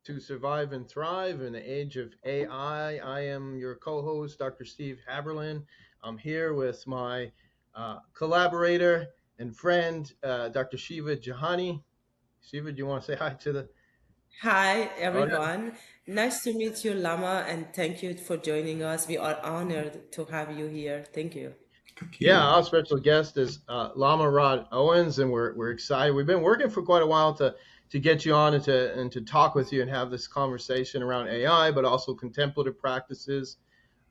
to survive and thrive in the age of AI. I am your co-host, Dr. Steve Haberlin. I'm here with my collaborator and friend, Dr. Shiva Jahani. Shiva, do you want to say hi to the Hi, audience? everyone. Nice to meet you, Lama, and thank you for joining us. We are honored to have you here. Thank you. Thank Yeah, you. our special guest is Lama Rod Owens, and we're excited. We've been working for quite a while to get you on and to talk with you and have this conversation around AI, but also contemplative practices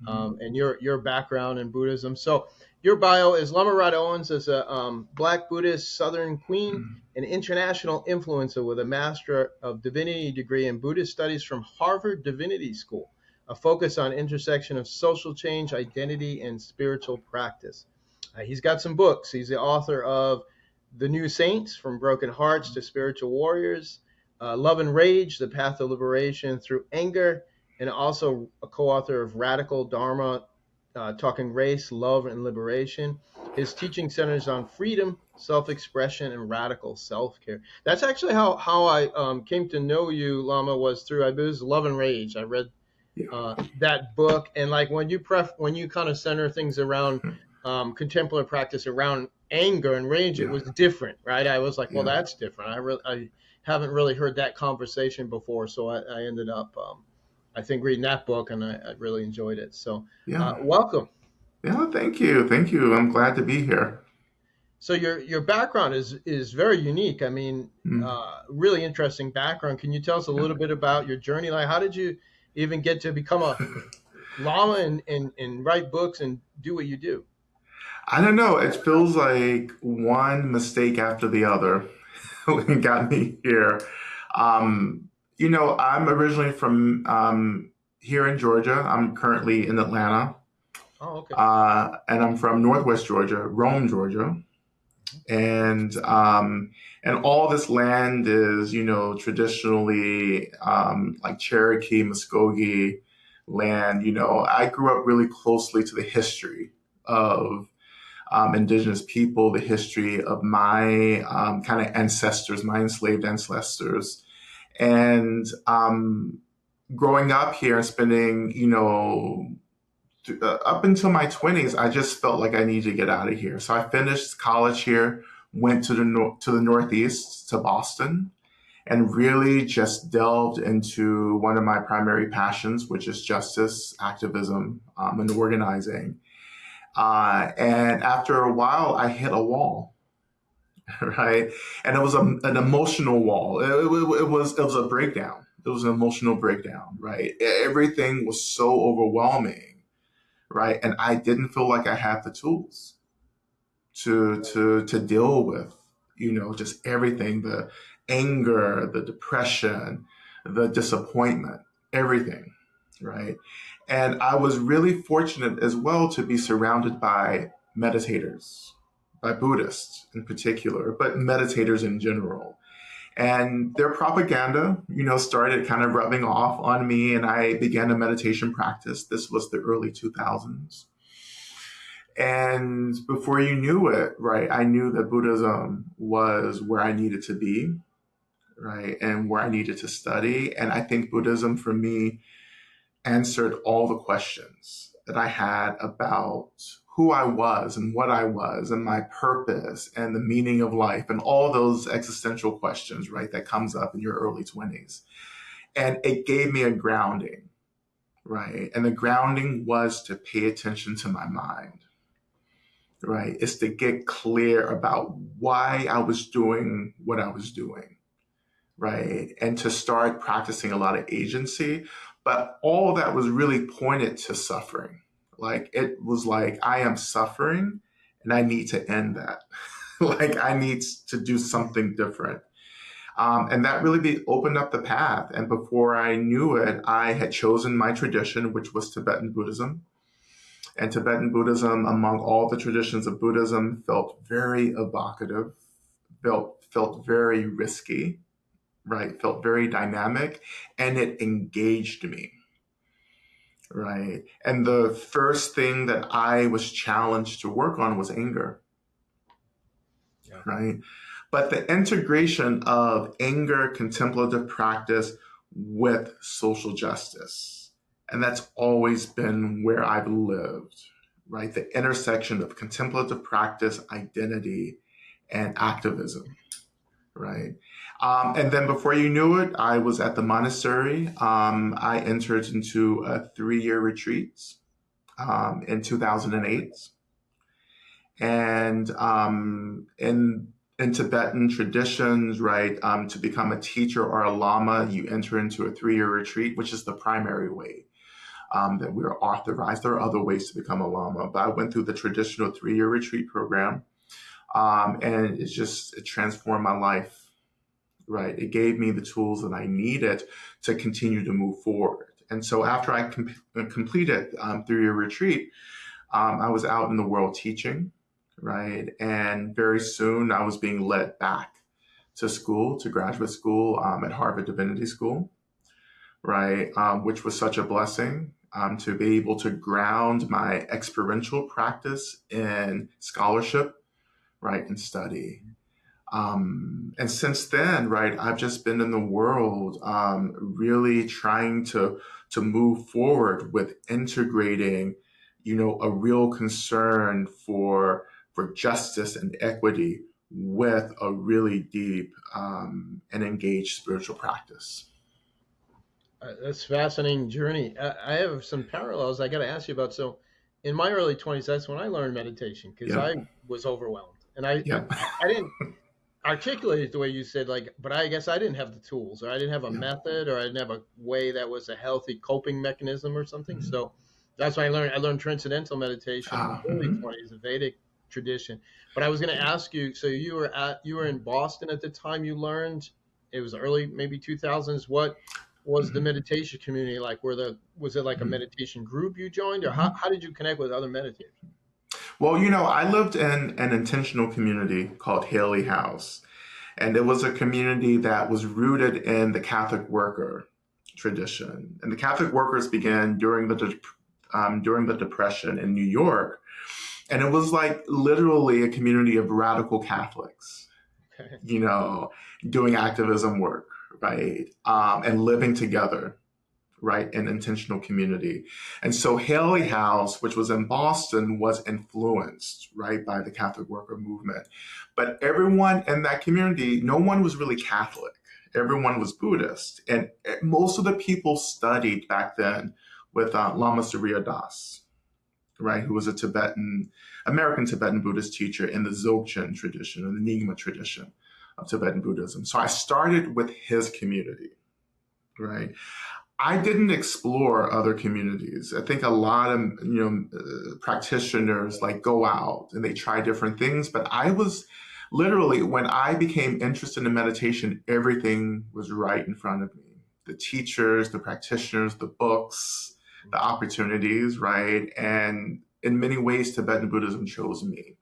and your background in Buddhism. So your bio is Lama Rod Owens is a Black Buddhist Southern Queen, an international influencer with a Master of Divinity degree in Buddhist Studies from Harvard Divinity School, a focus on intersection of social change, identity, and spiritual practice. He's got some books. He's the author of The New Saints, From Broken Hearts to Spiritual Warriors, Love and Rage, The Path of Liberation Through Anger, and also a co-author of Radical Dharma, Talking Race, Love, and Liberation. His teaching centers on freedom, self-expression, and radical self-care. That's actually how I came to know you, Lama, was through I was Love and Rage. I read Yeah. that book, and like when you kind of center things around contemplative practice around anger and rage, it Yeah. was different, right? I was like, well, Yeah. that's different. I haven't really heard that conversation before, so I ended up I think reading that book, and I really enjoyed it. So Yeah. welcome. Yeah. Thank you. Thank you. I'm glad to be here. So your background is very unique. I mean, Mm. really interesting background. Can you tell us a Yeah. little bit about your journey? Like, how did you even get to become a lama and write books and do what you do? I don't know. It feels like one mistake after the other got me here. I'm originally from here in Georgia. I'm currently in Atlanta, Oh, okay. and I'm from Northwest Georgia, Rome, Georgia. and and all this land is traditionally like Cherokee, Muskogee land. I grew up really closely to the history of indigenous people, the history of my kind of ancestors, my enslaved ancestors, and growing up here and spending up until my 20s, I just felt like I needed to get out of here. So I finished college here, went to the Northeast, to Boston, and really just delved into one of my primary passions, which is justice, activism, and organizing. And after a while, I hit a wall, right? And it was an emotional wall. It was a breakdown. It was an emotional breakdown, right? Everything was so overwhelming, right? And I didn't feel like I had the tools to deal with, just everything, the anger, the depression, the disappointment, everything, right? And I was really fortunate as well to be surrounded by meditators, by Buddhists in particular, but meditators in general. And their propaganda, started kind of rubbing off on me, and I began a meditation practice. This was the early 2000s. And before you knew it, right, I knew that Buddhism was where I needed to be, right, and where I needed to study. And I think Buddhism for me answered all the questions that I had about who I was and what I was and my purpose and the meaning of life and all those existential questions, right, that comes up in your early 20s. And it gave me a grounding, right? And the grounding was to pay attention to my mind, right? Is to get clear about why I was doing what I was doing, right? And to start practicing a lot of agency. But all that was really pointed to suffering. Like it was like, I am suffering and I need to end that. Like I need to do something different. And that really opened up the path. And before I knew it, I had chosen my tradition, which was Tibetan Buddhism. And Tibetan Buddhism, among all the traditions of Buddhism, felt very evocative, felt very risky, right? Felt very dynamic, and it engaged me, right? And the first thing that I was challenged to work on was anger, right? But the integration of anger, contemplative practice with social justice. And that's always been where I've lived, right? The intersection of contemplative practice, identity, and activism, right? And then before you knew it, I was at the monastery. I entered into a 3-year retreat in 2008. And in Tibetan traditions, right, to become a teacher or a lama, you enter into a 3-year retreat, which is the primary way that we're authorized. There are other ways to become a lama, but I went through the traditional 3-year retreat program, and it transformed my life. Right, it gave me the tools that I needed to continue to move forward. And so after I completed 3-year retreat, I was out in the world teaching, right? And very soon I was being led back to school, to graduate school at Harvard Divinity School, right? Which was such a blessing to be able to ground my experiential practice in scholarship, right, and study. And since then, right, I've just been in the world, really trying to move forward with integrating, a real concern for justice and equity with a really deep and engaged spiritual practice. That's a fascinating journey. I have some parallels I got to ask you about. So, in my early 20s, that's when I learned meditation because Yeah, I was overwhelmed, and I yeah, I didn't articulate it the way you said, like, but I guess I didn't have the tools, or I didn't have a yeah. method, or I didn't have a way that was a healthy coping mechanism or something. Mhm. So that's why I learned transcendental meditation in my early Mhm. 20s, the Vedic tradition. But I was going to ask you, so you were in Boston at the time you learned. It was early, maybe 2000s. What was the Mhm. meditation community like? Was it like a Mhm. meditation group you joined, or Mhm. how did you connect with other meditators? Well, I lived in an intentional community called Haley House. And it was a community that was rooted in the Catholic worker tradition. And the Catholic workers began during the Depression in New York. And it was like literally a community of radical Catholics, Okay. you know, doing activism work, right? And living together, right, in intentional community. And so Haley House, which was in Boston, was influenced, right, by the Catholic worker movement. But everyone in that community, no one was really Catholic. Everyone was Buddhist. And most of the people studied back then with Lama Surya Das, right, who was a American Tibetan Buddhist teacher in the Dzogchen tradition, or the Nyingma tradition of Tibetan Buddhism. So I started with his community, right? I didn't explore other communities. I think a lot of practitioners like go out and they try different things, but I was literally, when I became interested in meditation, everything was right in front of me. The teachers, the practitioners, the books, the opportunities, right? And in many ways, Tibetan Buddhism chose me,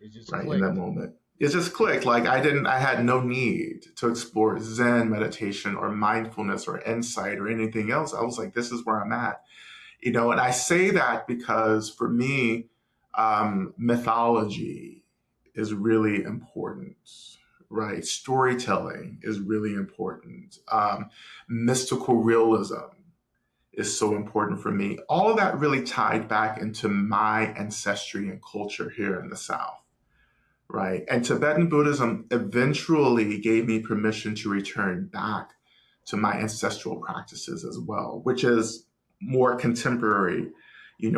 It just right, in that clicked. moment. It just clicked. Like I had no need to explore Zen meditation or mindfulness or insight or anything else. I was like, this is where I'm at. And I say that because for me, mythology is really important, right? Storytelling is really important. Mystical realism is so important for me. All of that really tied back into my ancestry and culture here in the South, right? And Tibetan Buddhism eventually gave me permission to return back to my ancestral practices as well, which is more contemporary,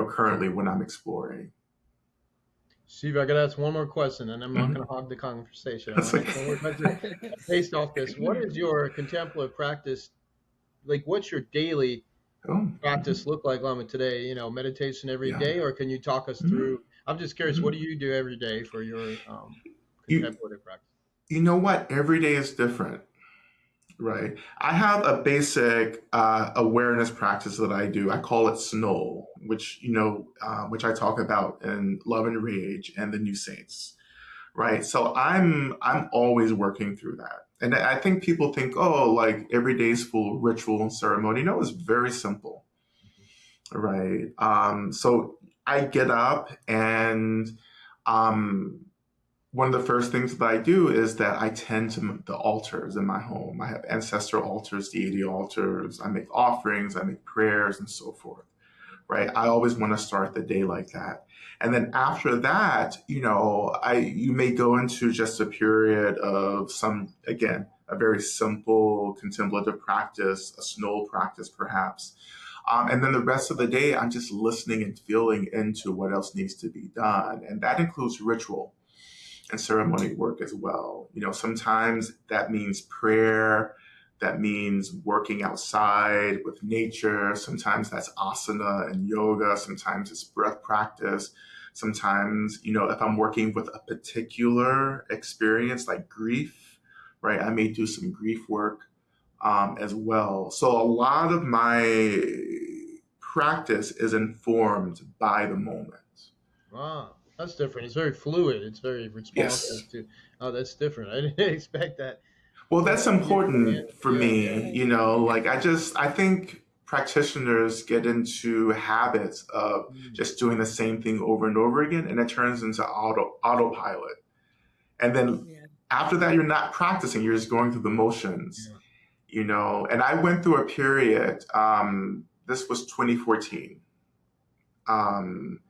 currently when I'm exploring. Steve, I got to ask one more question, and I'm not going Mhm. to hog the conversation. I That's want to ask one more question okay. based off this. What is your contemplative practice like? What's your daily Oh, practice mhm. look like, Lama, today? Meditation every Yeah. day, or can you talk us Mhm. through? I'm just curious. What Mhm. do you do every day for your You, contemplative practice? you know what? Every day is different. Right. I have a basic awareness practice that I do. I call it SNOL, which I talk about in Love and Rage and the New Saints. Right. So I'm always working through that. And I think people think, oh, like every day is full of ritual and ceremony. No, it's very simple. Right. So I get up and um, one of the first things that I do is that I tend to the altars in my home. I have ancestral altars, deity altars. I make offerings, I make prayers, and so forth. Right? I always want to start the day like that. And then after that, you may go into just a period of a very simple contemplative practice, a snow practice perhaps. And then the rest of the day, I'm just listening and feeling into what else needs to be done. And that includes ritual and ceremony work as well. Sometimes that means prayer, that means working outside with nature. Sometimes that's asana and yoga. Sometimes it's breath practice. Sometimes, if I'm working with a particular experience like grief, right, I may do some grief work as well. So a lot of my practice is informed by the moment. Wow, that's different. It's very fluid. It's very Yes. responsive to. Oh, that's different. I didn't expect that. Well, From that's from you. Yeah, important for yeah, yeah. me, like I think practitioners get into habits of Mm, just doing the same thing over and over again, and it turns into autopilot. And then Yeah. after that, you're not practicing; you're just going through the motions, yeah. And I went through a period. This was 2014. Um,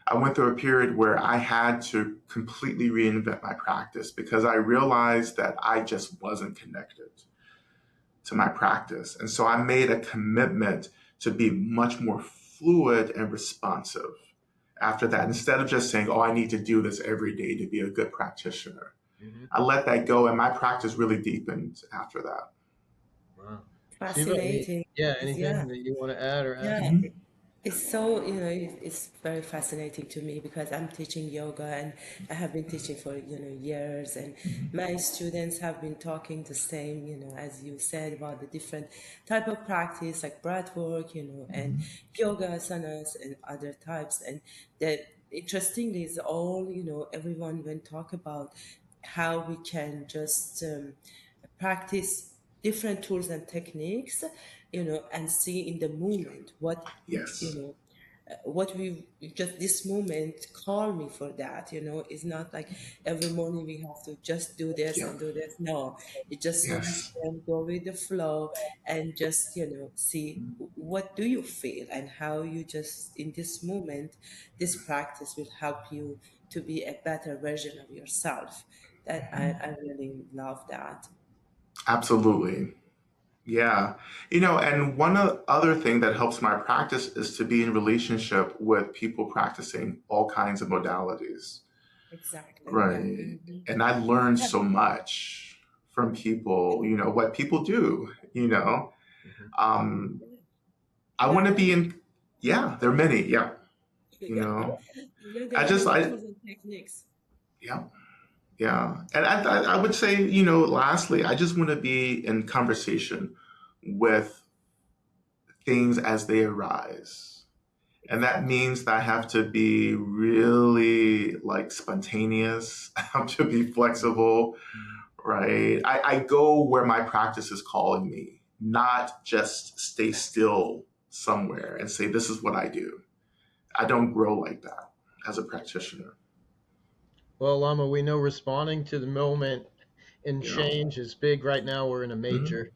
I went through a period where I had to completely reinvent my practice because I realized that I just wasn't connected to my practice. And so I made a commitment to be much more fluid and responsive after that. Instead of just saying, oh, I need to do this every day to be a good practitioner, Hmm. I let that go and my practice really deepened after that. Wow. Shiva, Fascinating. Yeah. anything that you want to add or ask? Yeah. Mhm. It's so, it's very fascinating to me because I'm teaching yoga and I have been teaching for, years, and my students have been talking the same, as you said about the different type of practice like breath work, and yoga asanas and other types. And that interestingly is all, everyone when talk about how we can just practice different tools and techniques, and see in the moment what, you Yes. know, what we just this moment call me for that. It's not like every morning we have to just do this Yeah. and do this. No, it's just so we Yes. can go with the flow and just see what do you feel and how you just in this moment this practice will help you to be a better version of yourself. That I really love that. Absolutely. Yeah. And other thing that helps my practice is to be in relationship with people practicing all kinds of modalities. Exactly. Yeah. Right. And I learned Yeah. so much from people, what people do. Hmm. Um, I There are want to be many. yeah, there are many. Yeah. You Yeah. know, There I are just, many I, tools and techniques. yeah, yeah. And I would say, lastly, I just want to be in conversation with things as they arise. And that Exactly. means that I have to be really like spontaneous. I have to be flexible, right? I go where my practice is calling me, not just stay still somewhere and say, this is what I do. I don't grow like that as a practitioner, Well, Lama, we know responding to the moment and you know? change is big right now. We're in a Mhm. major.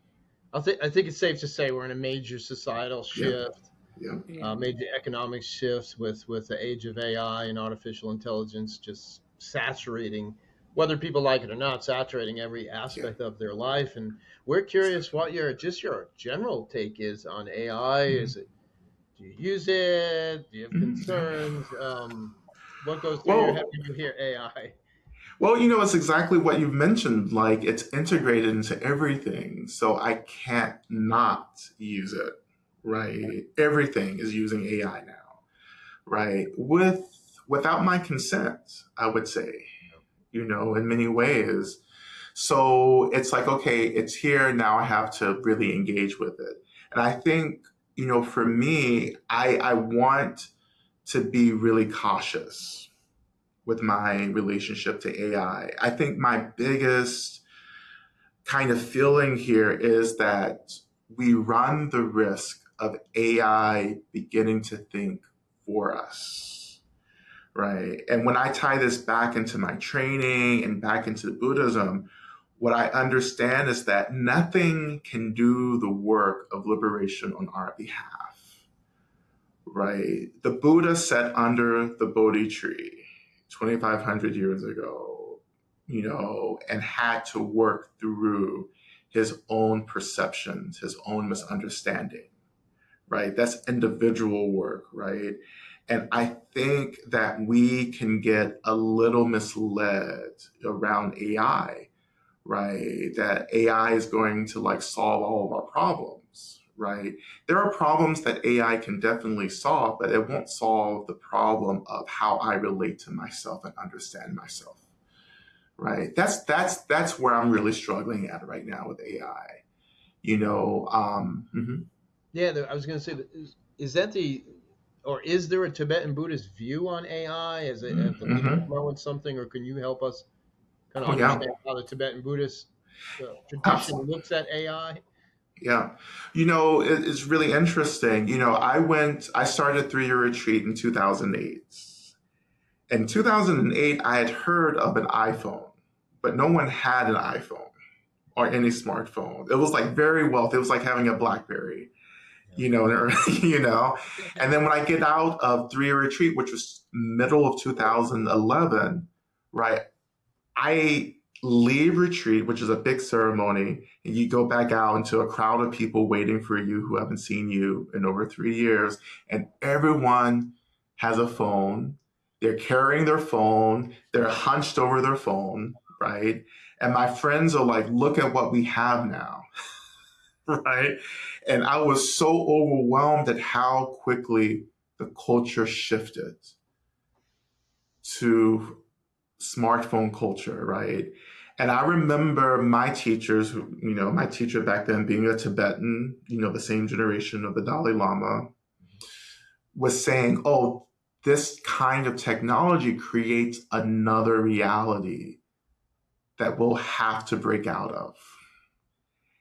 I think it's safe to say we're in a major societal Yeah, shift, yeah, Yeah. major economic shifts with the age of AI and artificial intelligence just saturating, whether people like it or not, saturating every yeah. aspect of their life. And we're curious what your general take is on AI. Mhm. Is it Do you use it? Do you have Mhm. Yeah. concerns? What goes through your head Well, when you hear AI? it's exactly what you've mentioned. Like it's integrated into everything. So I can't not use it, right? Everything is using AI now, right? Without my consent, I would say, in many ways. So it's like, okay, it's here now. I have to really engage with it. And I think, for me, I want to be really cautious with my relationship to AI. I think my biggest kind of feeling here is that we run the risk of AI beginning to think for us, right? And when I tie this back into my training and back into Buddhism, what I understand is that nothing can do the work of liberation on our behalf, right? The Buddha sat under the Bodhi tree 2,500 years ago, and had to work through his own perceptions, his own misunderstanding, right? That's individual work, right? And I think that we can get a little misled around AI, right? That AI is going to like solve all of our problems, right? There are problems that AI can definitely solve, but it won't solve the problem of how I relate to myself and understand myself, right? That's where I'm really struggling at right now with AI. Yeah, I was going to say, is that or is there a Tibetan Buddhist view on AI? Have the leaders Mm-hmm. come out with something, or can you help us kind of Oh yeah, understand how the Tibetan Buddhist tradition absolutely. looks at AI? Yeah. It's really interesting. I started a 3-year retreat in 2008. In 2008, I had heard of an iPhone, but no one had an iPhone or any smartphone. It was like very wealthy. It was like having a BlackBerry, or, And then when I get out of 3-year retreat, which was middle of 2011, right, I leave retreat, which is a big ceremony, and you go back out into a crowd of people waiting for you who haven't seen you in over 3 years, and everyone has a phone. They're carrying their phone. They're hunched over their phone, right? And my friends are like, look at what we have now, right? And I was so overwhelmed at how quickly the culture shifted to smartphone culture, right? And I remember my teachers, my teacher back then being a Tibetan, the same generation of the Dalai Lama, was saying, oh, this kind of technology creates another reality that we'll have to break out of.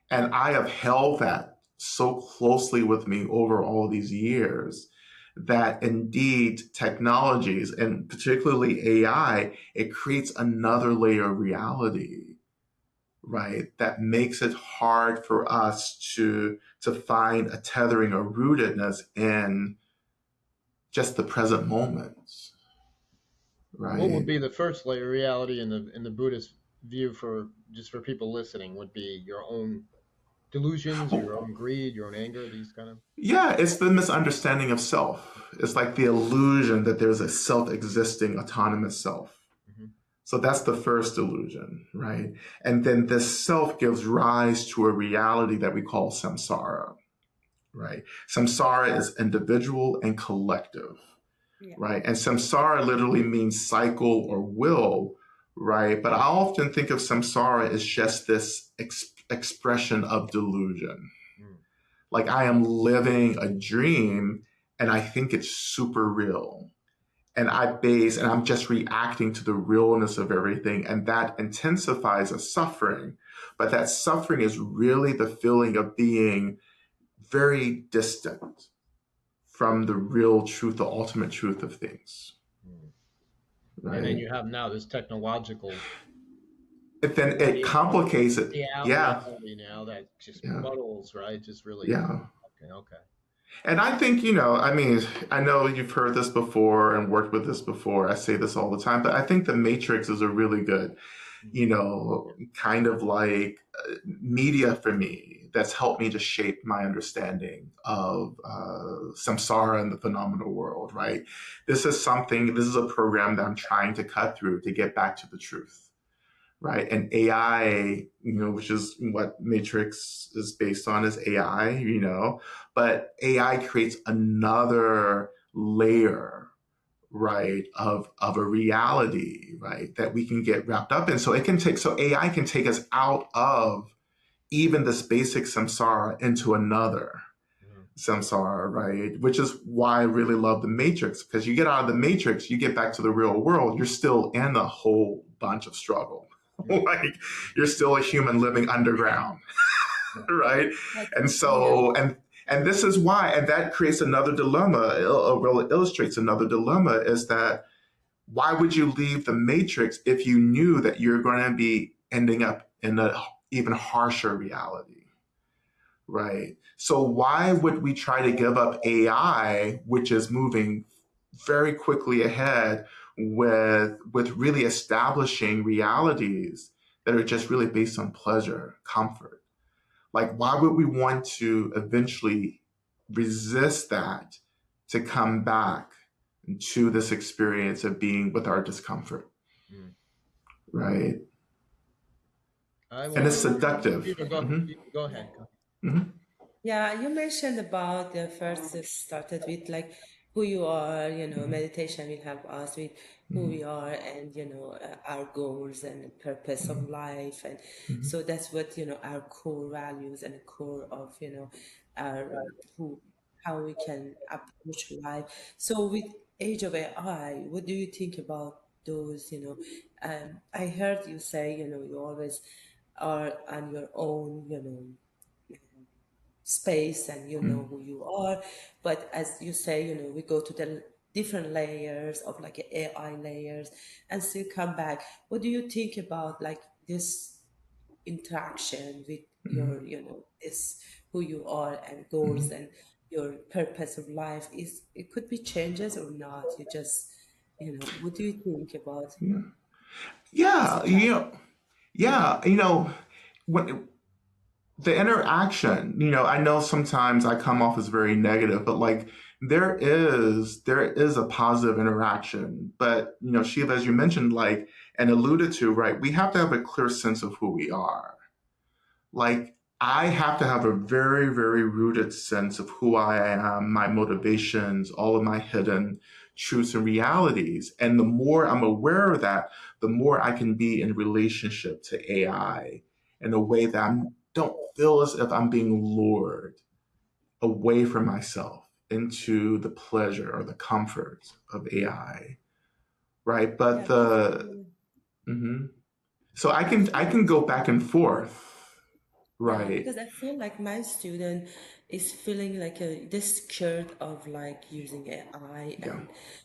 And I have held that so closely with me over all these years that indeed technologies, and particularly AI, it creates another layer of reality, right? That makes it hard for us to find a tethering or rootedness in just the present moment, What would right? be the first layer of reality in the Buddhist view, for just for people listening, would be your own delusions, your own greed, your own anger, these kind of. Yeah, it's the misunderstanding of self. It's like the illusion that there's a self-existing autonomous self. Mhm. So that's the first illusion, right? And then this self gives rise to a reality that we call samsara, right? Samsara is individual and collective, Yeah. right? And samsara literally means cycle or will, right? But I often think of samsara as just this expression of delusion. Mm. Like I am living a dream and I think it's super real. And I'm just reacting to the realness of everything. And that intensifies a suffering. But that suffering is really the feeling of being very distant from the real truth, the ultimate truth of things, Mm. And then right? you have now this technological But then it complicates it. Yeah, reality now that just yeah, muddles, right? Just really. yeah. Okay, okay. And I think, I know you've heard this before and worked with this before. I say this all the time, but I think the Matrix is a really good, Mm. kind of like media for me that's helped me to shape my understanding of samsara and the phenomenal world, right? This is a program that I'm trying to cut through to get back to the truth, right? And AI, which is what Matrix is based on, is AI, but AI creates another layer, right, of a reality, right, that we can get wrapped up in. So AI can take us out of even this basic samsara into another Mm. samsara, right? Which is why I really love the Matrix, because you get out of the Matrix, you get back to the real world, you're still in a whole bunch of struggle. Mm. Like you're still a human living underground, Yeah. right? But And yeah, so, and this is why, and that creates another dilemma, illustrates another dilemma, is that Why would you leave the matrix if you knew that you're going to be ending up in an even harsher reality? Right. So why would we try to give up AI, which is moving very quickly ahead with really establishing realities that are just really based on pleasure, comfort? Like, why would we want to eventually resist that to come back to this experience of being with our discomfort? Mm. Right. I And it's will. seductive. You go. Mm-hmm. You go Yeah. ahead. Go. Mm-hmm. Yeah, you mentioned about the first started with like who you are, meditation will help us with who we are and, our goals and purpose of life. And so that's what, our core values and core of, our who, how we can approach life. So with age of AI, what do you think about those, I heard you say, you always are on your own, space and you know who you are, but as you say, we go to the different layers of like AI layers and still come back. What do you think about like this interaction with your, this who you are and goals and your purpose of life? Is it could be changes or not? You just, what do you think about Yeah. this Yeah. interaction? Yeah. When the interaction, I know sometimes I come off as very negative, but like there is a positive interaction. But Shiva, as you mentioned, like and alluded to, right, we have to have a clear sense of who we are. Like I have to have a very, very rooted sense of who I am, my motivations, all of my hidden truths and realities. And the more I'm aware of that, the more I can be in relationship to AI in a way that I don't feel as if I'm being lured away from myself into the pleasure or the comfort of AI. Right. But Yeah, because mhm. So I I can feel I like can go back and forth. yeah, Right. because I feel like my student is feeling like they're scared of like using AI Yeah.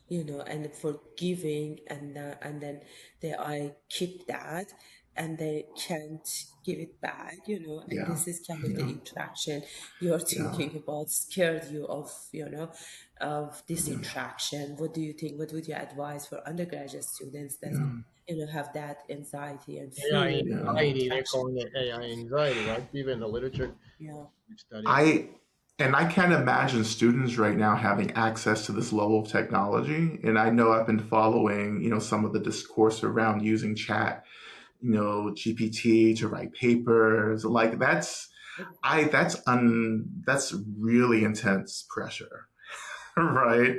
and and forgiving and then they I keep that and they can't give it back, and Yeah. this is kind of the Yeah. interaction you're Yeah. thinking about, scared you of, of this Yeah. interaction. What do you think? What would you advise for undergraduate students that, Yeah. have that anxiety and AI fear of Yeah. anxiety. They're interaction? calling it AI anxiety, right? Even the literature Yeah. we've studied. I I can't imagine students right now having access to this level of technology. And I know I've been following, some of the discourse around using chat, GPT to write papers. Like that's really intense pressure, right?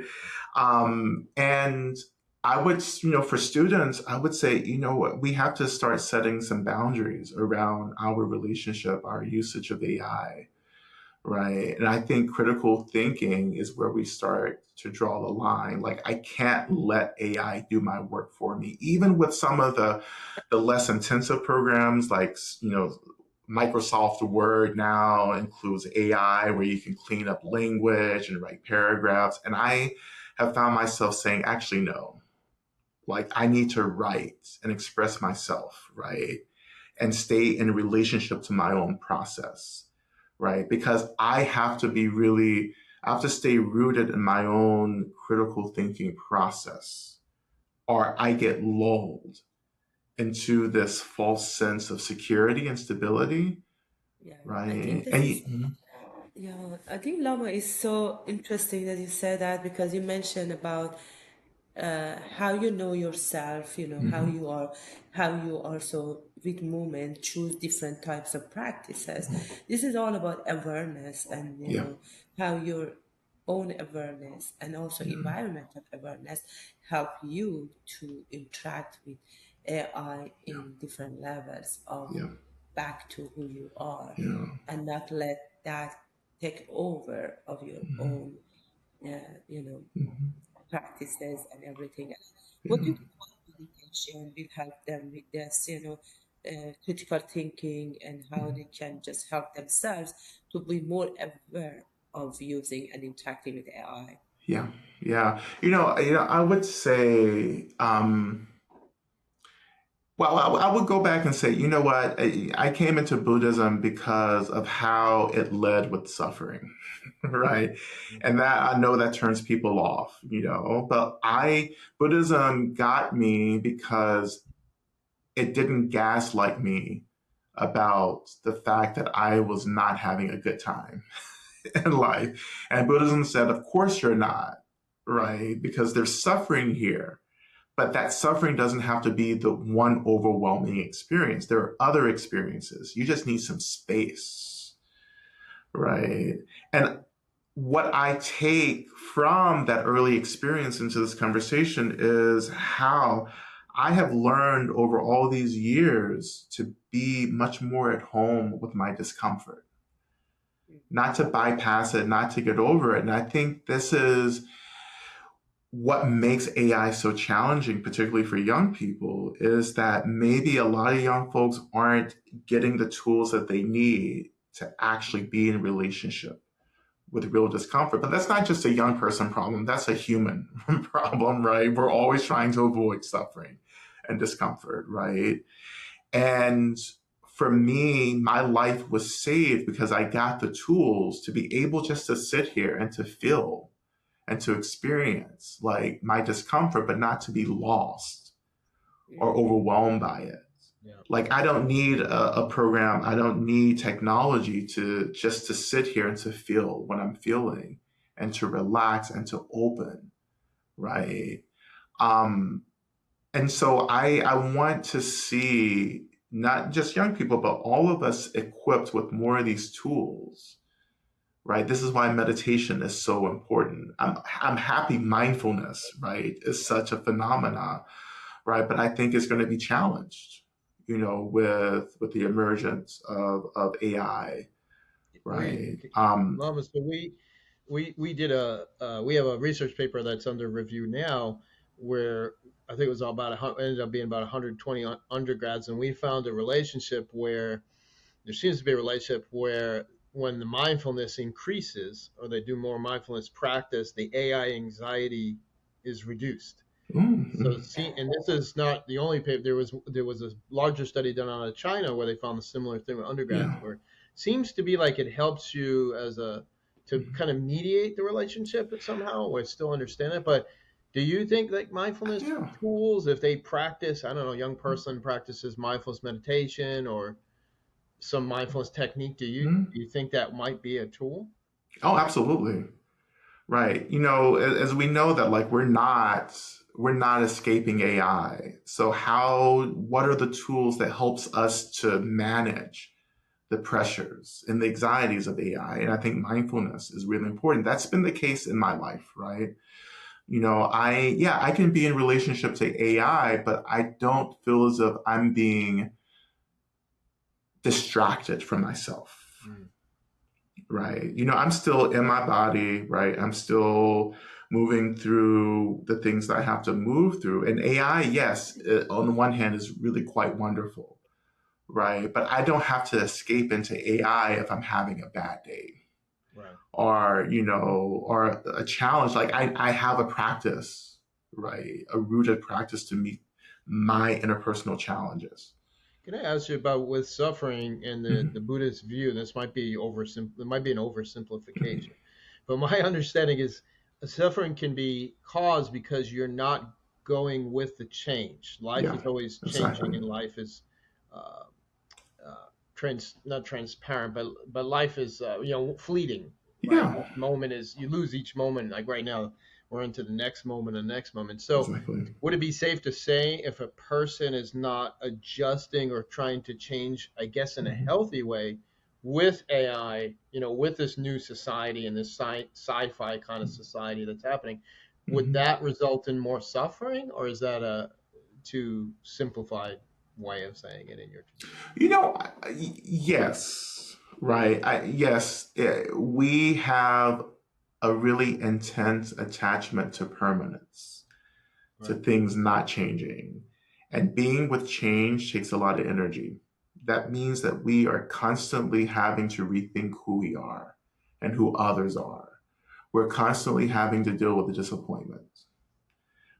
And I would, for students, I would say, what, we have to start setting some boundaries around our relationship, our usage of AI, right? And I think critical thinking is where we start to draw the line. Like, I can't let AI do my work for me, even with some of the less intensive programs, like, Microsoft Word now includes AI where you can clean up language and write paragraphs. And I have found myself saying, actually, no, like I need to write and express myself, right? And stay in relationship to my own process, right? Because I have to stay rooted in my own critical thinking process, or I get lulled into this false sense of security and stability, Yeah, I think right? this is, yeah, I think Lama is so interesting that you said that because you mentioned about how you know yourself, how you also with movement choose different types of practices. This is all about awareness and, Yeah, how your own awareness and also environmental awareness help you to interact with AI in different levels of yeah, back to who you are yeah, and not let that take over of your own, you know, practices and everything else. What do yeah. you think about meditation will help them with this, critical thinking and how they can just help themselves to be more aware of using and interacting with AI? Yeah, yeah. I would say, well, I would go back and say, you know what? I came into Buddhism because of how it led with suffering, right? And that I know that turns people off, but Buddhism got me because it didn't gaslight me about the fact that I was not having a good time in life. And Buddhism said, of course you're not, right? Because there's suffering here. But that suffering doesn't have to be the one overwhelming experience. There are other experiences. You just need some space, right? And what I take from that early experience into this conversation is how I have learned over all these years to be much more at home with my discomfort, not to bypass it, not to get over it. And I think this is what makes AI so challenging, particularly for young people, is that maybe a lot of young folks aren't getting the tools that they need to actually be in relationship with real discomfort. But that's not just a young person problem, that's a human problem, right? We're always trying to avoid suffering and discomfort, right? And for me, my life was saved because I got the tools to be able just to sit here and to feel and to experience like my discomfort, but not to be lost or Mm-hmm. overwhelmed by it. Yeah. Like I don't need a program. I don't need technology to just to sit here and to feel what I'm feeling and to relax and to open, right? Um, and so I want to see not just young people, but all of us equipped with more of these tools, right? This is why meditation is so important. I'm happy mindfulness, right, is such a phenomena, right? But I think it's going to be challenged, with the emergence of AI, We, right? Lama, so we did we have a research paper that's under review now, where I think it was about ended up being about 120 undergrads, and we found a relationship where there seems to be a relationship where when the mindfulness increases or they do more mindfulness practice, the AI anxiety is reduced. So Mm-hmm. see, and this is not the only paper. There was a larger study done out of China where they found a similar thing with undergrads, Yeah. where it seems to be like it helps you to kind of mediate the relationship somehow, or still understand it. But do you think like mindfulness Yeah. tools, if they practice, I don't know, a young person practices mindfulness meditation or some mindfulness technique, Mhm. do you think that might be a tool? Oh, absolutely. Right. As we know that like we're not escaping AI. So what are the tools that helps us to manage the pressures and the anxieties of AI? And I think mindfulness is really important. That's been the case in my life, right? I can be in relationship to AI, but I don't feel as if I'm being distracted from myself, Mm. right? I'm still in my body, right? I'm still moving through the things that I have to move through. And AI, yes, on the one hand, is really quite wonderful, right? But I don't have to escape into AI if I'm having a bad day Right. or a challenge. Like I have a practice, right? A rooted practice to meet my interpersonal challenges. Can I ask you about with suffering and the Mhm. Buddhist view? This might be it might be an oversimplification, but my understanding is suffering can be caused because you're not going with the change. Life Yeah, is always changing, exactly. and life is uh, not transparent, but life is fleeting, right? Yeah, Each moment is you lose each moment. Like right now, we're into the next moment and next moment. So, exactly. would it be safe to say if a person is not adjusting or trying to change, I guess, in a Mhm. healthy way with AI, with this new society and this sci-fi kind of society that's happening, would Mhm. that result in more suffering, or is that a too simplified way of saying it in your? Yes, right. Yes, we have a really intense attachment to permanence, to Right. things not changing. And being with change takes a lot of energy. That means that we are constantly having to rethink who we are and who others are. we're constantly having to deal with the disappointment,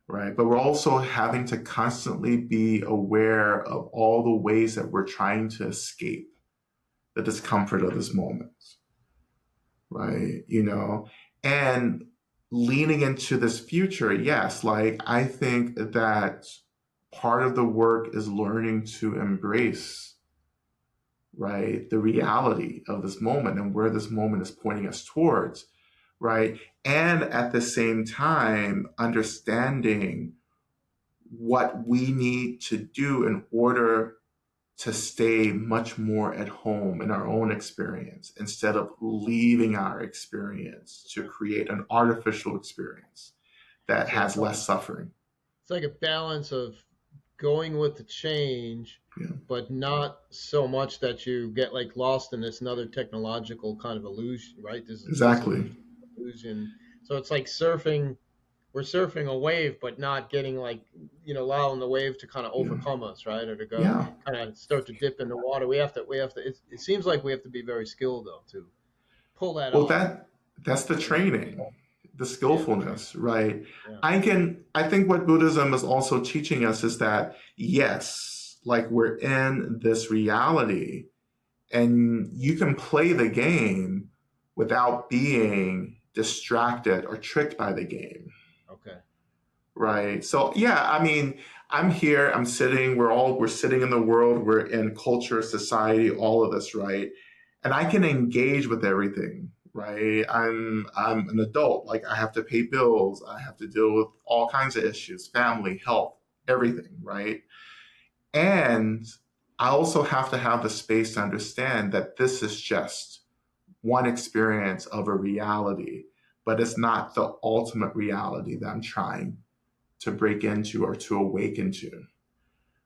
right? But we're also having to constantly be aware of all the ways that we're trying to escape the discomfort of this moment, right? And leaning into this future, yes, like I think that part of the work is learning to embrace, right, the reality of this moment and where this moment is pointing us towards, right? And at the same time, understanding what we need to do in order to stay much more at home in our own experience instead of leaving our experience to create an artificial experience that So has less suffering. it's like a balance of going with the change, Yeah, but not so much that you get like lost in this another technological kind of illusion, right? This exactly. illusion. So it's like surfing. We're surfing a wave, but not getting like allowing the wave to kind of Yeah, overcome us, right? Or to go yeah. kind of start to dip in the water. We have to. It seems like we have to be very skilled though to pull that Well, off. that's the training, the Yeah, the train. skillfulness, right? Yeah, I think what Buddhism is also teaching us is that yes, like we're in this reality and you can play the game without being distracted or tricked by the game, okay. right? So yeah, I mean, I'm here, I'm sitting, we're sitting in the world, we're in culture, society, all of this, right? And I can engage with everything, right? I'm an adult, like I have to pay bills, I have to deal with all kinds of issues, family, health, everything, right? And I also have to have the space to understand that this is just one experience of a reality, but it's not the ultimate reality that I'm trying to break into or to awaken to,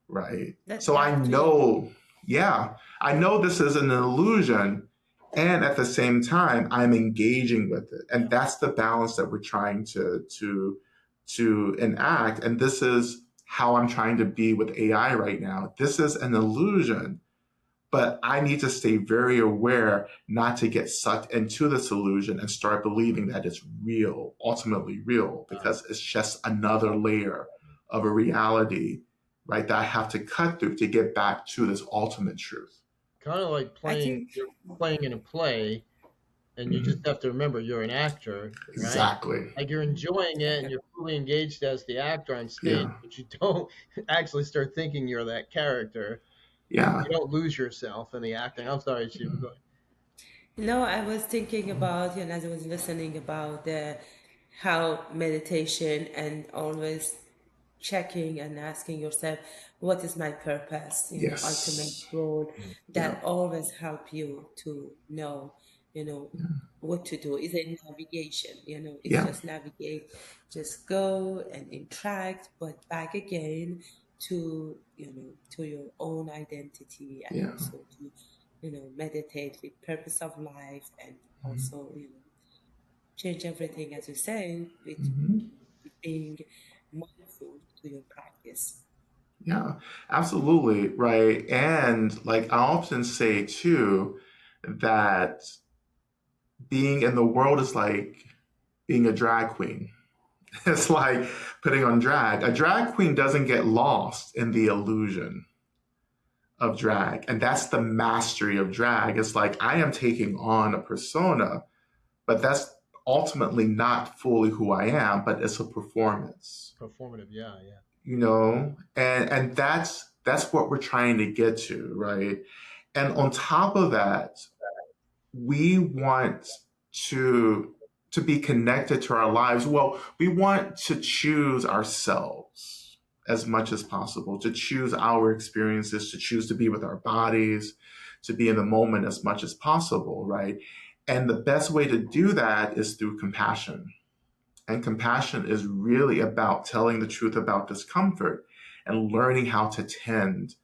right? So I That's true. know, yeah, I know this is an illusion. And at the same time, I'm engaging with it. And that's the balance that we're trying to enact. And this is how I'm trying to be with AI right now. This is an illusion, but I need to stay very aware not to get sucked into this illusion and start believing that it's real, ultimately real, because it's just another layer of a reality, right, that I have to cut through to get back to this ultimate truth. Kind of like I playing. think You're playing in a play, and you just Mhm. have to remember you're an actor, right? Exactly. Like you're enjoying it and you're fully engaged as the actor on stage, Yeah. but you don't actually start thinking you're that character. Yeah. You don't lose yourself in the acting. I'm sorry, Shiva. Go no, I was thinking about, as I was listening about the how meditation and always checking and asking yourself, what is my purpose, ultimate Yes. goal, ahead. Yeah. that always help you to know, you know, what to do. Is a navigation, it's Yeah. just navigate, just go and interact, but back again to, to your own identity and Yeah. also to, meditate with purpose of life and Mhm. also, change everything as you say Mhm. with being mindful to your practice. Yeah, absolutely. Right. And like I often say too, that being in the world is like being a drag queen. It's like putting on drag. A drag queen doesn't get lost in the illusion of drag. And that's the mastery of drag. It's like I am taking on a persona, but that's ultimately not fully who I am, but it's a performance. Performative, yeah, yeah. And that's what we're trying to get to, right? And on top of that, we want to to be connected to our lives. Well, we want to choose ourselves as much as possible, to choose our experiences, to choose to be with our bodies, to be in the moment as much as possible, right? And the best way to do that is through compassion. And compassion is really about telling the truth about discomfort and learning how to tend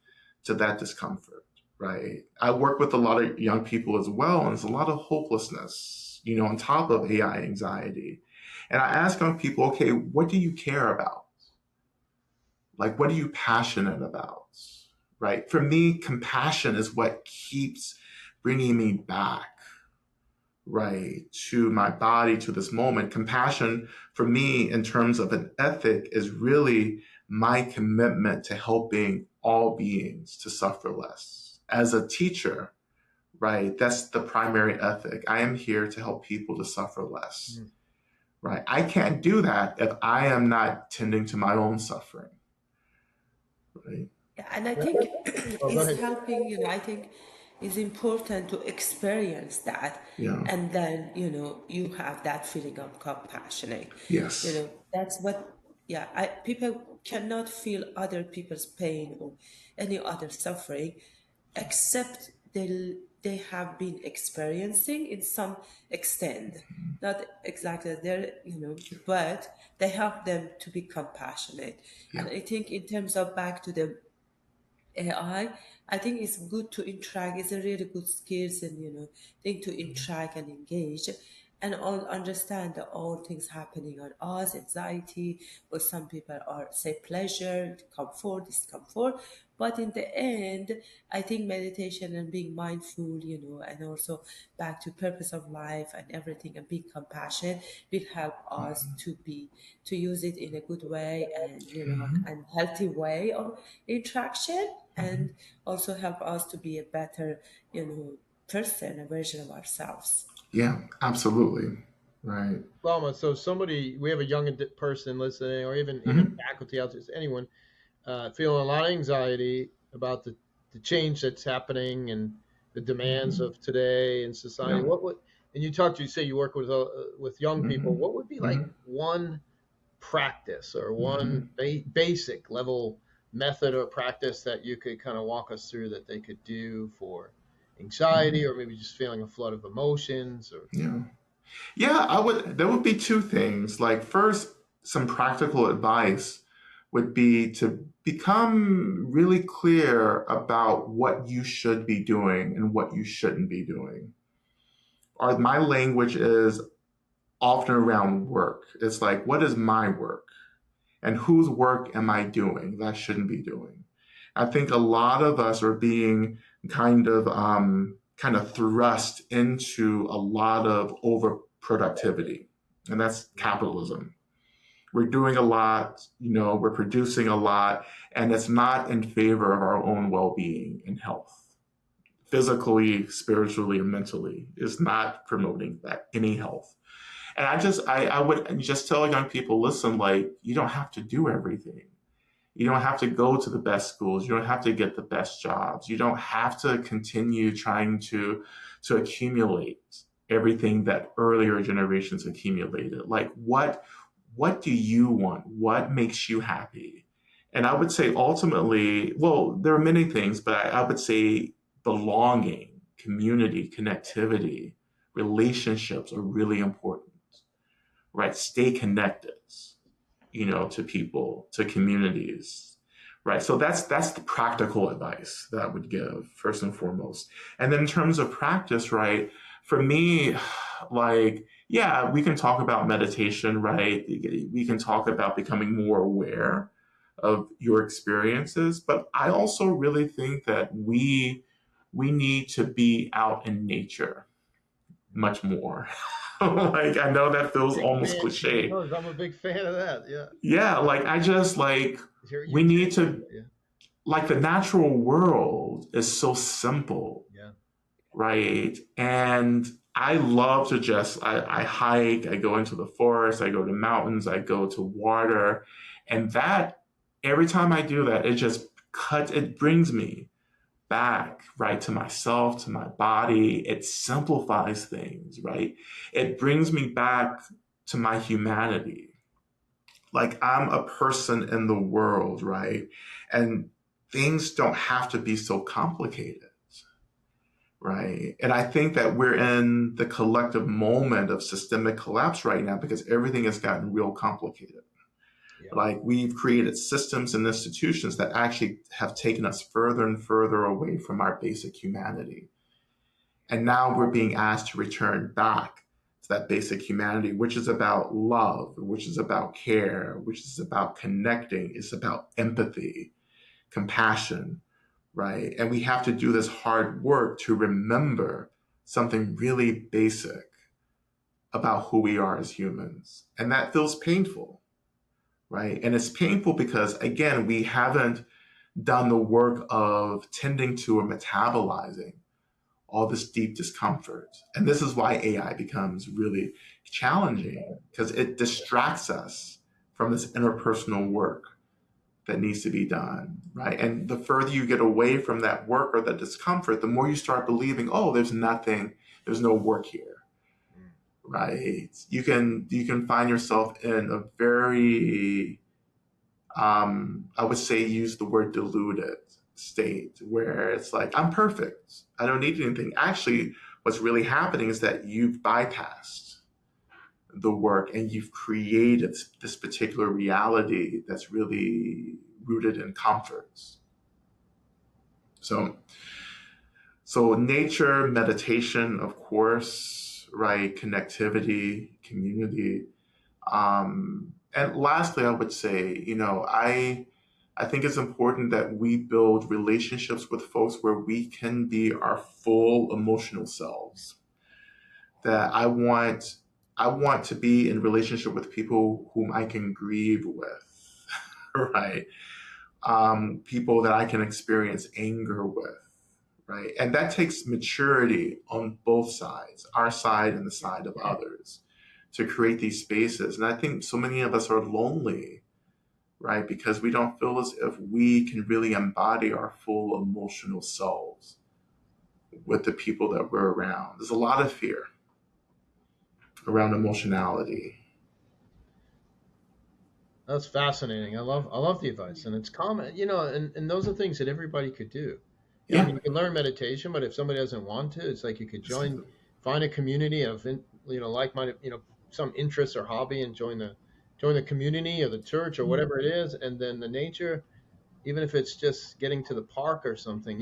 to that discomfort, right? I work with a lot of young people as well, and there's a lot of hopelessness, on top of AI anxiety. And I ask young people, okay, what do you care about? Like, what are you passionate about? Right? For me, compassion is what keeps bringing me back, right, to my body, to this moment. Compassion for me, in terms of an ethic, is really my commitment to helping all beings to suffer less. As a teacher, right, that's the primary ethic. I am here to help people to suffer less, right? I can't do that if I am not tending to my own suffering, right? Yeah, and I think Oh, go it's ahead. helping, I think it's important to experience that. Yeah. And then, you have that feeling of compassionate. Yes. That's what, yeah, people cannot feel other people's pain or any other suffering except they have been experiencing in some extent, not exactly there, but they help them to be compassionate. Yeah. And I think in terms of back to the AI, I think it's good to interact. It's a really good skills and thing to interact and engage, and all understand that all things happening on us, anxiety, or some people are say pleasure, comfort, discomfort. But in the end, I think meditation and being mindful, and also back to purpose of life and everything, and being compassionate will help us to use it in a good way, and and healthy way of interaction, and also help us to be a better person, a version of ourselves. Yeah, absolutely. Right. Lama, so somebody, we have a young person listening, or even Hmm. faculty out there, anyone feeling a lot of anxiety about the change that's happening and the demands of today in society. Yeah. What would, and you say you work with young people. Hmm. What would be like Hmm. one practice or one Hmm. basic level method or practice that you could kind of walk us through that they could do for anxiety, or maybe just feeling a flood of emotions, or Yeah. Yeah, there would be two things. Like, first, some practical advice would be to become really clear about what you should be doing and what you shouldn't be doing. Or my language is often around work. It's like, what is my work? And whose work am I doing that I shouldn't be doing? I think a lot of us are being kind of thrust into a lot of overproductivity, and that's capitalism. We're doing a lot, we're producing a lot, and it's not in favor of our own well-being and health, physically, spiritually, and mentally. It's not promoting that any health. And I would just tell young people, listen, like, you don't have to do everything. You don't have to go to the best schools. You don't have to get the best jobs. You don't have to continue trying to accumulate everything that earlier generations accumulated. Like, what do you want? What makes you happy? And I would say ultimately, well, there are many things, but I would say belonging, community, connectivity, relationships are really important, right? Stay connected, to people, to communities, right? So that's the practical advice that I would give first and foremost. And then in terms of practice, right? For me, like, yeah, we can talk about meditation, right? We can talk about becoming more aware of your experiences, but I also really think that we need to be out in nature much more. Like, I know that feels big almost fan. He cliche. knows I'm a big fan of that. Yeah, Yeah, like, I just like, you we need champion to, that. Yeah, like, the natural world is so simple, yeah. right? And I love to just, I hike, I go into the forest, I go to mountains, I go to water. And that, every time I do that, it brings me back, right, to myself, to my body. It simplifies things, right? It brings me back to my humanity. Like, I'm a person in the world, right? And things don't have to be so complicated, right? And I think that we're in the collective moment of systemic collapse right now because everything has gotten real complicated. Yeah. Like, we've created systems and institutions that actually have taken us further and further away from our basic humanity. And now we're being asked to return back to that basic humanity, which is about love, which is about care, which is about connecting, it's about empathy, compassion, right? And we have to do this hard work to remember something really basic, about who we are as humans. And that feels painful, right? And it's painful because, again, we haven't done the work of tending to or metabolizing all this deep discomfort. And this is why AI becomes really challenging, because it distracts us from this interpersonal work that needs to be done, right? And the further you get away from that work or that discomfort, the more you start believing, oh, there's nothing, there's no work here, right? You can find yourself in a very, I would say, use the word deluded state where it's like, I'm perfect, I don't need anything. Actually, what's really happening is that you've bypassed the work and you've created this particular reality that's really rooted in comforts. So nature, meditation, of course, right? Connectivity, community. And lastly, I would say, I think it's important that we build relationships with folks where we can be our full emotional selves. That I want to be in relationship with people whom I can grieve with, right? People that I can experience anger with, right? And that takes maturity on both sides, our side and the side of others, to create these spaces. And I think so many of us are lonely, right? Because we don't feel as if we can really embody our full emotional selves with the people that we're around. There's a lot of fear around emotionality. That's fascinating. I love the advice, and it's common, and those are things that everybody could do. I Yeah, mean, you can learn meditation, but if somebody doesn't want to, it's like you could exactly. find a community of, like-minded, some interest or hobby, and join the community or the church or whatever it is, and then the nature, even if it's just getting to the park or something,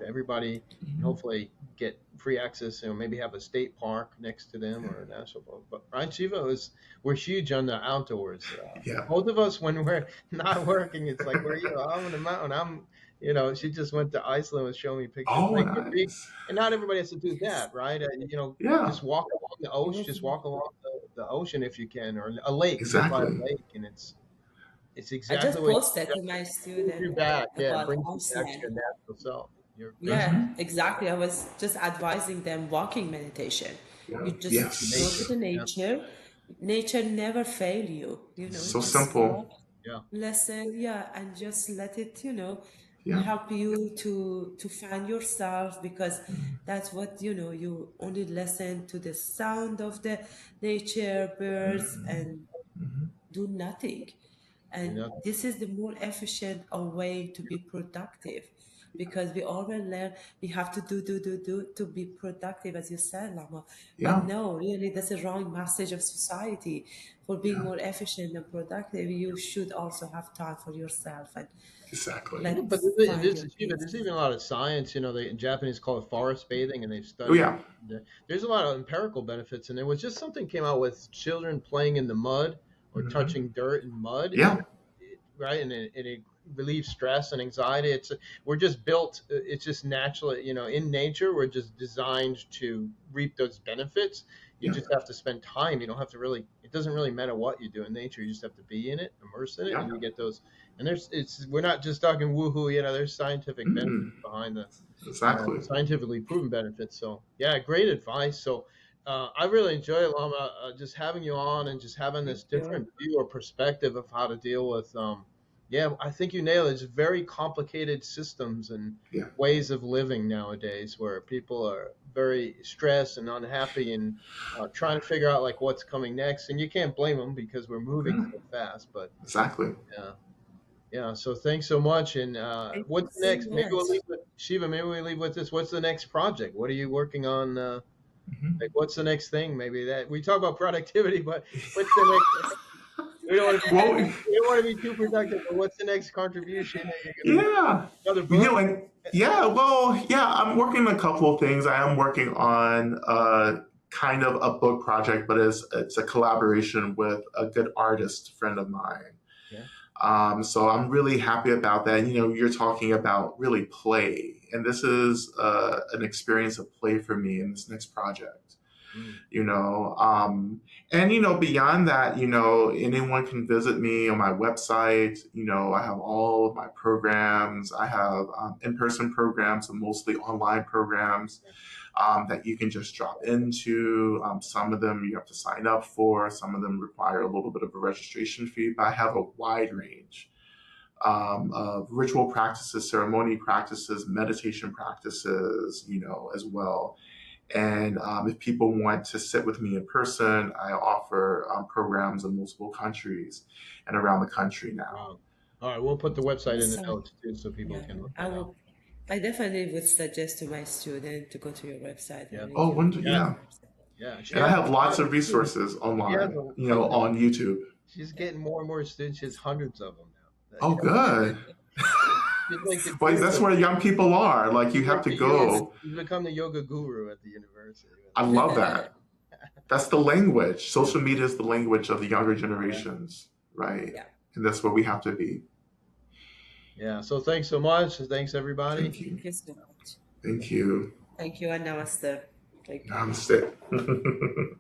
everybody can hopefully get free access, maybe have a state park next to them or a national park. But right, Shiva, we're huge on the outdoors. Yeah. Both of us, when we're not working, it's like I'm on the mountain. She just went to Iceland, was showing me pictures. Oh, Like you're big, nice. and not everybody has to do that, right? Yeah, Just walk along the It ocean, was, just walk along the ocean if you can, or a lake, sit by a exactly. lake, and it's I exactly just what posted to my brings student you back. Yeah, it about brings you back to your Iceland. natural self. You're Yeah, Hmm. exactly. I was just advising them walking meditation. Yeah. You just go to Yes. nature. the Yeah, nature. Nature never fail you. So Just simple. walk, yeah, listen, yeah, and just let it, Yeah. help you to find yourself, because that's what, you only listen to the sound of the nature, birds, and do nothing. you And know, this is the more efficient way to be productive, because we always learn we have to do to be productive, as you said, Lama. But Yeah. no, really, that's a wrong message of society. For being Yeah. more efficient and productive, you should also have time for yourself and Exactly. yeah. But let's find your there's peace. even a lot of science. They in Japanese call it forest bathing, and they've Oh, studied. yeah. There's a lot of empirical benefits, and there was just something came out with children playing in the mud or Hmm. touching dirt and mud, Yeah. right, and it relieves stress and anxiety. We're just built. It's just naturally, in nature, we're just designed to reap those benefits. You Yeah. just have to spend time. You don't have to really. It doesn't really matter what you do in nature. You just have to be in it, immerse in it, Yeah. and you get those. And we're not just talking woohoo. There's scientific benefits Mm. behind Exactly. scientifically proven benefits. So yeah, great advice. So I really enjoy it, Lama, just having you on and just having Thank this you. different view or perspective of how to deal with. Yeah, I think you nailed it. It's very complicated systems and Yeah. ways of living nowadays, where people are very stressed and unhappy and trying to figure out like what's coming next. And you can't blame them because we're moving Yeah. so fast. But Exactly. yeah, yeah. So thanks so much. And Thank you what's so next? Maybe we'll much. leave with Shiva. Maybe we leave with this. What's the next project? What are you working on? Like, Hmm. what's the next thing? Maybe that we talk about productivity, but what's the next? We don't want to be Well, we don't want to be too productive. But what's the next contribution? Are you going to yeah. another book? And yeah, well, yeah, I'm working on a couple of things. I am working on kind of a book project, but it's a collaboration with a good artist friend of mine. Yeah. So I'm really happy about that. And, you're talking about really play, and this is an experience of play for me in this next project. Mm. And beyond that, anyone can visit me on my website. I have all of my programs. I have in-person programs and mostly online programs that you can just drop into. Some of them you have to sign up for. Some of them require a little bit of a registration fee, but I have a wide range of ritual practices, ceremony practices, meditation practices, as well. And if people want to sit with me in person, I offer programs in multiple countries and around the country now. Wow. All right, we'll put the website in the So, notes too, so people yeah, can look I that up. will. I definitely would suggest to my student to go to your website Yeah, and Oh, if you wonderful. yeah, visit Yeah. your website. yeah. She And I has have a lots lot of of students. resources She has online, hundreds. on YouTube. She's getting more and more students. She has hundreds of them now. Oh, good. She's like the Well, that's guru. where young people are. Like, you She's have like to the yoga. Yes. go. She's become the yoga guru at the university. I love that. That's the language. Yeah, Social media is the language of the younger yeah, generations, right? Yeah. And that's where we have to be. yeah. So thanks so much. Thanks everybody. Thank you. Thank you so much. Thank you. Thank you and namaste. Thank you. Namaste.